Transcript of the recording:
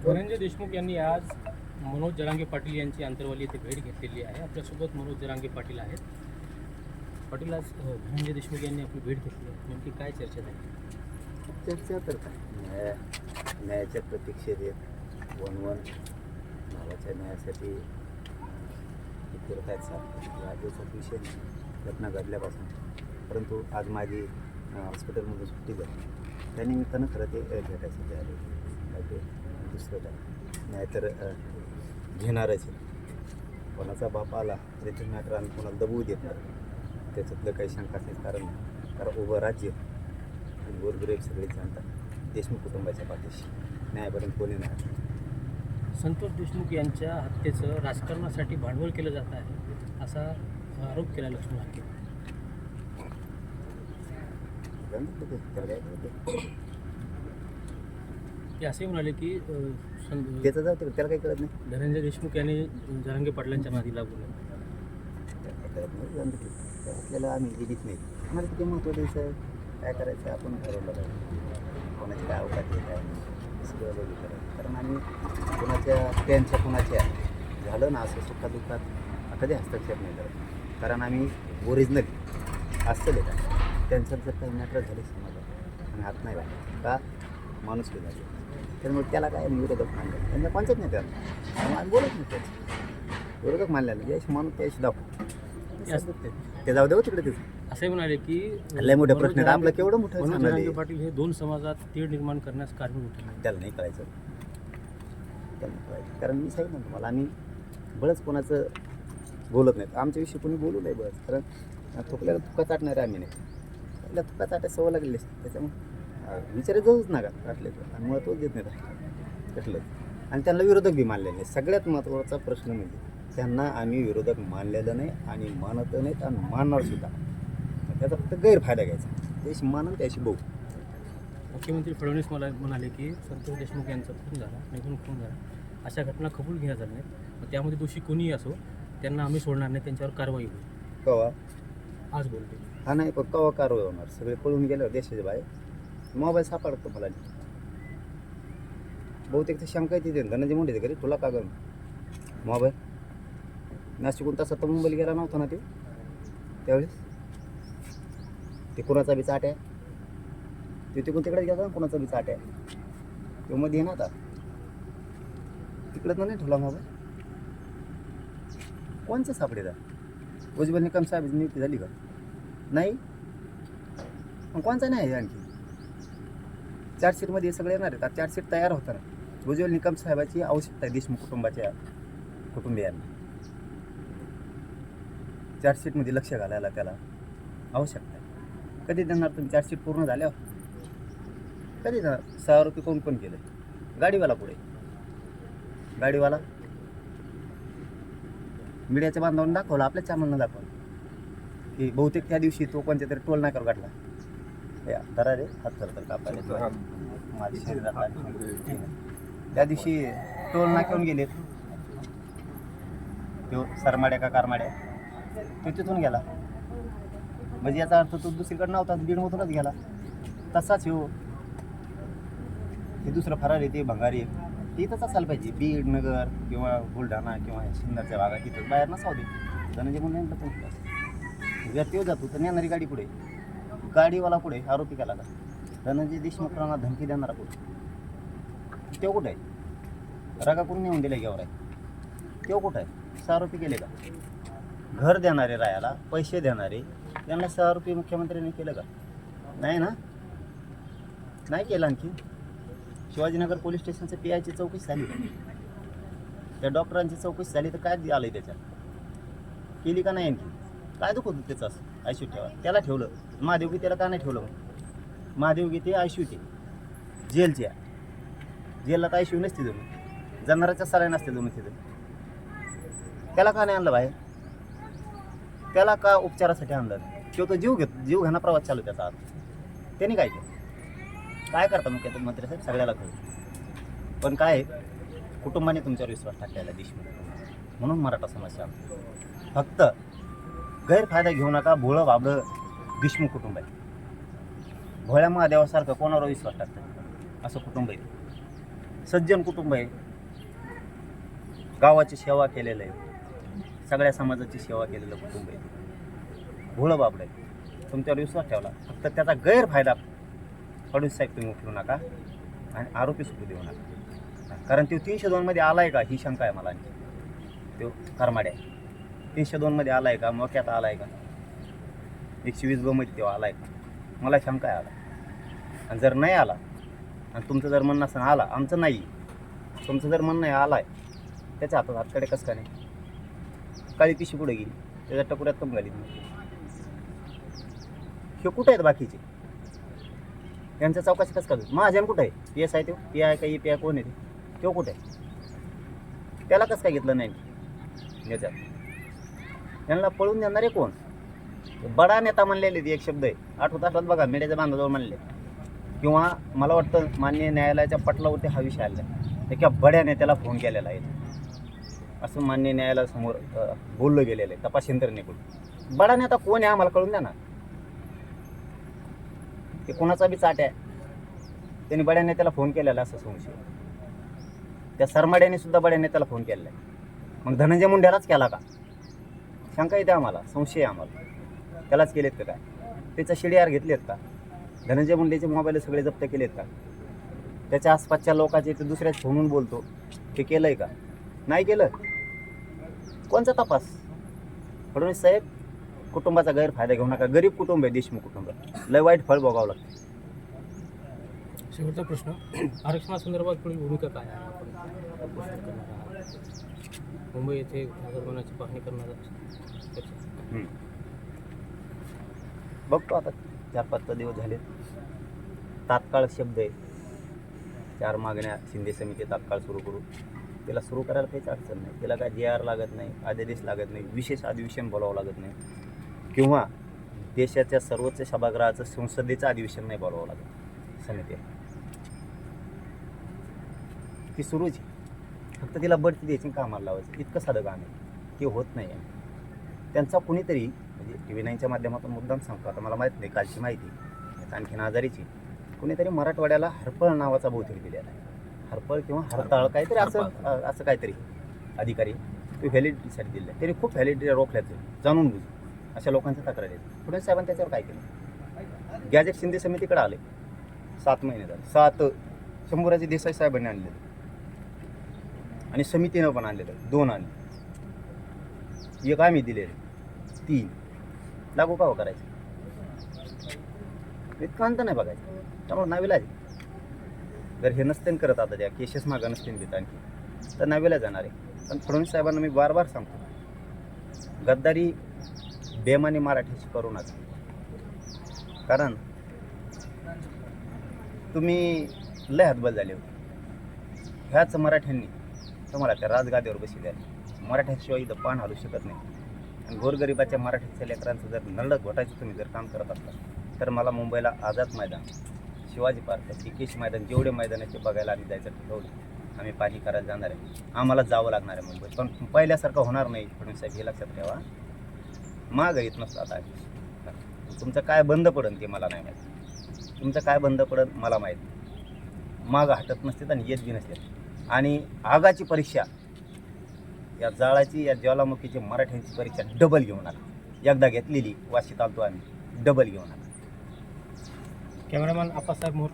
धनंजय देशमुख यांनी आज मनोज जरांगे पाटील यांची अंतरवाली येथे भेट घेतलेली आहे. आपल्यासोबत मनोज जरांगे पाटील आहेत. पाटील, आज धनंजय देशमुख यांनी आपली भेट घेतली आहे, नेमकी काय चर्चा झाली? चर्चा तर काय, न्यायाच्या प्रतीक्षेत येत वन भावाच्या न्यायासाठी फिरत आहेत सारखं. आजचा विषय नाही घटना घडल्यापासून, परंतु आज माझी हॉस्पिटलमधून सुट्टी झाली. त्यानिमित्तानं खरं ते भेटायसाठी आले. ते दुसरं काय नाही तर घेणारच आहे. कोणाचा बाप आला तरी ते मॅटर आम्ही कोणाला दबवू देत नाही. त्याच्यातलं काही शंकाच नाही. कारण उभं राज्य आणि गोरगरीब सगळेच जाणतात देशमुख कुटुंबाच्या पाठीशी. न्यायापर्यंत कोणी नाही. संतोष देशमुख यांच्या हत्येचं राजकारणासाठी भांडवल केलं जात आहे असा आरोप केला लक्ष्मण हाके. ते असे म्हणाले की त्याचं जाऊ त्याला काही कळत नाही. धनंजय देशमुख यांनी जरांगे पाटलांच्या नादी लागू नये. आपल्याला आम्ही दिलीच नाही. आम्हाला किती महत्त्व द्यायचं, काय करायचं आपण ठरवलं पाहिजे. कोणाची काय अवकाश आहे काय नाही सगळं बघितलं. कारण आम्ही कुणाच्या झालं ना असं सुखादुःखात कधी हस्तक्षेप नाही करत. कारण आम्ही ओरिजिनल असतं का त्यांच्यात जर काही मॅटर झाले समाजात आणि हात नाही लागला का माणूस हे झाले. त्यामुळे त्याला काय विरोधक मानलं त्यांना कोणत्याच नाही. त्याला आम्ही बोलत नाही. त्याचं विरोधक मानलेलं ज्याशी माणूस त्याशी दाखवू ते जाऊ देऊ तिकडे. तिथं असे म्हणाले की लय मोठे प्रश्न आहेत. आपलं केवढं मोठं मनोज जरांगे पाटील हे दोन समाजात तीळ निर्माण करण्यास कारणीभूत आहे. त्याला नाही करायचं. कारण मी सांगितलं ना तुम्हाला, आम्ही बळच कोणाचं बोलत नाहीत. आमच्याविषयी कोणी बोलू नाही बळच. कारण थुकल्याला थुका चाटणारे आम्ही नाही. त्याला थुका चाटायला सवय लागलेली असते. त्याच्यामुळे विचार जाऊच नका वाटले तर. आणि महत्त्वच देत नाही कसलं. आणि त्यांना विरोधक बी मानलेले नाही. सगळ्यात महत्त्वाचा प्रश्न म्हणजे त्यांना आम्ही विरोधक मानलेलं नाही आणि मानत नाहीत आणि मानणार सुद्धा. त्याचा फक्त गैरफायदा घ्यायचा. त्याशी मानून त्याशी बघू. मुख्यमंत्री फडणवीस मला म्हणाले की संतोष देशमुख यांचा खून झाला, निघून खून झाला, अशा घटना कबूल घेण्यात झाल्या नाहीत. त्यामध्ये दोषी कोणीही असो त्यांना आम्ही सोडणार नाही, त्यांच्यावर कारवाई होईल. कवा आज बोलते हा नाही पण कवा कारवाई होणार. सगळे पळून गेल्यावर देशाच्या बाहेर मोबाईल सापडतो मला. बहुतेक ते शंका येते धनंजय मुंडे घरी तुला का गं मोबाईल नाशिकून तसा तर मुंबईला गेला नव्हता ना ते त्यावेळेस. ते कुणाचा बी चाट आहे. ते तिकडून तिकडे गेला ना कुणाचा बी चाट आहे. तो मध्ये ना आता तिकडं तर नाही ठेवला मोबाईल. कोणचं सापडेला उज्ज्वल निकम साहेब नियुक्ती झाली का नाही. मग कोणचा नाही आहे आणखी. चार्जशीटमध्ये हे सगळे येणार आहेत. चार्जशीट तयार होताना उज्ज्वल निकम साहेबाची आवश्यकता आहे देशमुख कुटुंबाच्या कुटुंबियांना. चार्जशीटमध्ये लक्ष घालायला त्याला आवश्यकता आहे. कधी देणार तुम्ही चार्जशीट पूर्ण झाल्यावर? कधी देणार? 6 रुपये कोण केलं? गाडीवाला पुढे. गाडीवाला मीडियाच्या बांधवांना दाखवलं, आपल्या चॅनलनं दाखवलं की बहुतेक त्या दिवशी तो कोणत्या तरी टोल नाक्यावर गाठला. दरा रे हात तर कापायला माझ्या शरीरात. त्या दिवशी टोल नाक्यावरून गेलेत. तो सरमाड्या का कारमाड्या तो तिथून गेला. म्हणजे याचा अर्थ तो दुसरीकडे नव्हता, बीडमधूनच गेला. तसाच हो हे दुसरं फरार आहे ते भंगारी आहे ते इथंच असायला पाहिजे. बीड नगर किंवा बुलढाणा किंवा सिन्नरच्या भागात तिथं बाहेर नसावं दे. धनंजय मुंडे पण व्यक्ती जातो तर नेणारी गाडी पुढे, गाडीवाला पुढे, आरोपी केला का? धनंजय देशमुखांना धमकी देणारा पुढे तो कुठं आहे? रगा करून नेऊन दिले गेवर आहे तो कुठं आहे? 6 रुपये केले का? घर देणारे रायाला पैसे देणारे त्यांना 6 रुपये मुख्यमंत्र्यांनी केलं का? नाही ना, नाही केलं. आणखी शिवाजीनगर पोलीस स्टेशनचं PIची चौकशी झाली, त्या डॉक्टरांची चौकशी झाली तर काय आलं आहे त्याच्यात? केली का नाही? आणखी काय दुखत होतं त्याचं? ICU ठेवा त्याला ठेवलं. महादेवगी त्याला का नाही ठेवलं? मग महादेवगी ते ICU ते जेलच्या जेलला तर ICU नसते जणू, जनावरांच्या सलाय नसते जणू तिथं. त्याला का नाही आणलं बाहेर? त्याला का उपचारासाठी आणलं? तो जीव घेणा प्रवास चालू त्याचा. आता त्याने काय केलं? काय करता मुख्यमंत्री साहेब? सगळ्याला कळलं. पण काय कुटुंबाने तुमच्यावर विश्वास टाकलेला देशमुख म्हणून मराठा समाज फक्त गैरफायदा घेऊ नका. भोळं बाबडं देशमुख कुटुंब आहे. भोळ्या महादेवासारखं कोणावर विश्वास टाकतात असं कुटुंब आहे. सज्जन कुटुंब आहे. गावाची सेवा केलेलं आहे. सगळ्या समाजाची सेवा केलेलं कुटुंब आहे. भोळं बाबडं आहे. तुमच्यावर विश्वास ठेवला, फक्त त्याचा गैरफायदा फडणवीस साहेब तुम्ही उचलू नका आणि आरोपी सुटू देऊ नका. कारण तो 302 आलाय का ही शंका आहे मला. तो करमाड्या 302 आलाय का, मोक्यात आलाय का, 120 मध्ये तेव्हा आलाय का, मला शंका आहे आला. आणि जर नाही आला आणि तुमचं जर म्हणणं असं आला, आमचं नाही, तुमचं जर म्हणणं आहे आलाय, त्याच्या हातकडे कसं का नाही. काळी पिशी पुढे गेली, त्याच्या टकुऱ्यात कम घाली. हे कुठे आहेत बाकीचे, त्यांच्या चौकशी कसं का. महाजन कुठं आहे, PS आहे तो, पी आहे का EPI कोण आहे तो कुठे आहे, त्याला कसं काय घेतलं नाही याच्यात. त्यांना पळून देणारे कोण, बडा नेता म्हणलेले ते एक शब्द आहे, आठवत बघा, मेड्याच्या बांधाजवळ म्हणले. किंवा मला वाटतं माननीय न्यायालयाच्या पटलावरती हा विषय आला आहे, एका बड्या नेत्याला फोन केलेला आहे असं माननीय न्यायालयासमोर बोललं गेलेलं आहे तपास यंत्रणेकडून. बडा नेता कोण आहे आम्हाला कळून द्या ना. ते कोणाचा बी चाट आहे, त्यांनी बड्या नेत्याला फोन केलेला असं संशय. त्या सरमाड्याने सुद्धा बड्या नेत्याला फोन केलेला आहे. मग धनंजय मुंड्यालाच केला का, शंका येते आम्हाला, संशय आहे आम्हाला. त्यालाच केलेत का काय, त्याचा शिडीआर घेतलेत का, धनंजय मुंडेचे मोबाईल सगळे जप्त केलेत का, त्याच्या आसपासच्या लोकांचे ते दुसऱ्याच फोनून बोलतो ते केलं आहे का, नाही केलं. कोणचा तपास. फडणवीस साहेब कुटुंबाचा गैरफायदा घेऊ नका. गरीब कुटुंब आहे देशमुख कुटुंब, लय वाईट फळ भोगावं लागतं. शेवटचा प्रश्न, आरक्षणासंदर्भात पुढील भूमिका काय आहे. आपण उपोषण करणार आहात, मुंबई येथे खासदारपणाची पाहणी करणार आहात. बघतो आता 4-5 दिवस झाले. तात्काळ शब्द आहे, 4 मागण्या शिंदे समिती तात्काळ सुरू करू. त्याला सुरू करायला काहीच अडचण नाही. त्याला काय JR लागत नाही, अध्यादेश लागत नाही, विशेष अधिवेशन बोलावं लागत नाही, किंवा देशाच्या सर्वोच्च सभागृहाचं संसदेचं अधिवेशन नाही बोलावं लागत. समिती ती सुरूच, फक्त तिला बढती द्यायची, कामाला लावायचं, इतकं साधं काम आहे. ते होत नाही आहे. त्यांचा कुणीतरी म्हणजे TV9च्या माध्यमातून मुद्दाम सांगतो, आता मला माहीत नाही कालची माहिती, आणखीन आजारीची, कुणीतरी मराठवाड्याला हरपळ नावाचा बहुतेक दिलेला आहे. हरपळ किंवा हरताळ काहीतरी असं काहीतरी अधिकारी तो व्हॅलिडिटीसाठी दिलं आहे. त्यांनी खूप व्हॅलिडिटी रोखल्याचं जाणून बुजून अशा लोकांच्या तक्रारी आहेत. फडणवीस साहेबांनी त्याच्यावर काय केलं. गॅजेट शिंदे समितीकडे आले, 7 महिने झाले. 7 शंभूराजे देसाई साहेबांनी आणलेलं आणि समितीनं पण आणलेलं, 2 आणले, एक आम्ही दिलेले, 3 लागू का करायचं. इतकं अंत नाही बघायचं. त्यामुळे नाविलाज. जर हे नसते करत आता त्या केसेस मागं नसते घेत आणखी, तर नाविलाज जाणार आहे. पण फडणवीस साहेबांना मी बार सांगतो, गद्दारी बेमानी मराठीची करू नका. कारण तुम्ही लय हातबल झाले होते. ह्याच मराठ्यांनी तुम्हाला त्या राजगादीवर बसले आहे. मराठ्याशिवाय इथं पान हलू शकत नाही. आणि गोरगरिबाच्या मराठीच्या लेकरांचं जर नरडक घोटायचं तुम्ही जर काम करत असता, तर मला मुंबईला आझाद मैदान, शिवाजी पार्क, केश मैदान, जेवढे मैदान आहे ते बघायला आम्ही जायचं ठरवलं. आम्ही पाणी करायला जाणार आहे. आम्हाला जावं लागणार आहे मुंबईत. पण पहिल्यासारखं होणार नाही फडणवीस साहेब, हे लक्षात ठेवा. मागं येत नसतं आता. तुमचं काय बंद पडन ते मला नाही माहीत. तुमचं काय बंद पडन मला माहीत नाही. मागं हटत नसते आणि येत बी नसते. आणि आगाची परीक्षा, या जाळाची, या ज्वालामुखीची मराठ्यांची परीक्षा डबल घेऊन आला. एकदा घेतलेली वाशीत आलतो आम्ही, डबल घेऊन आला. कॅमेरामॅन आप्पासाहेब मोहोळ.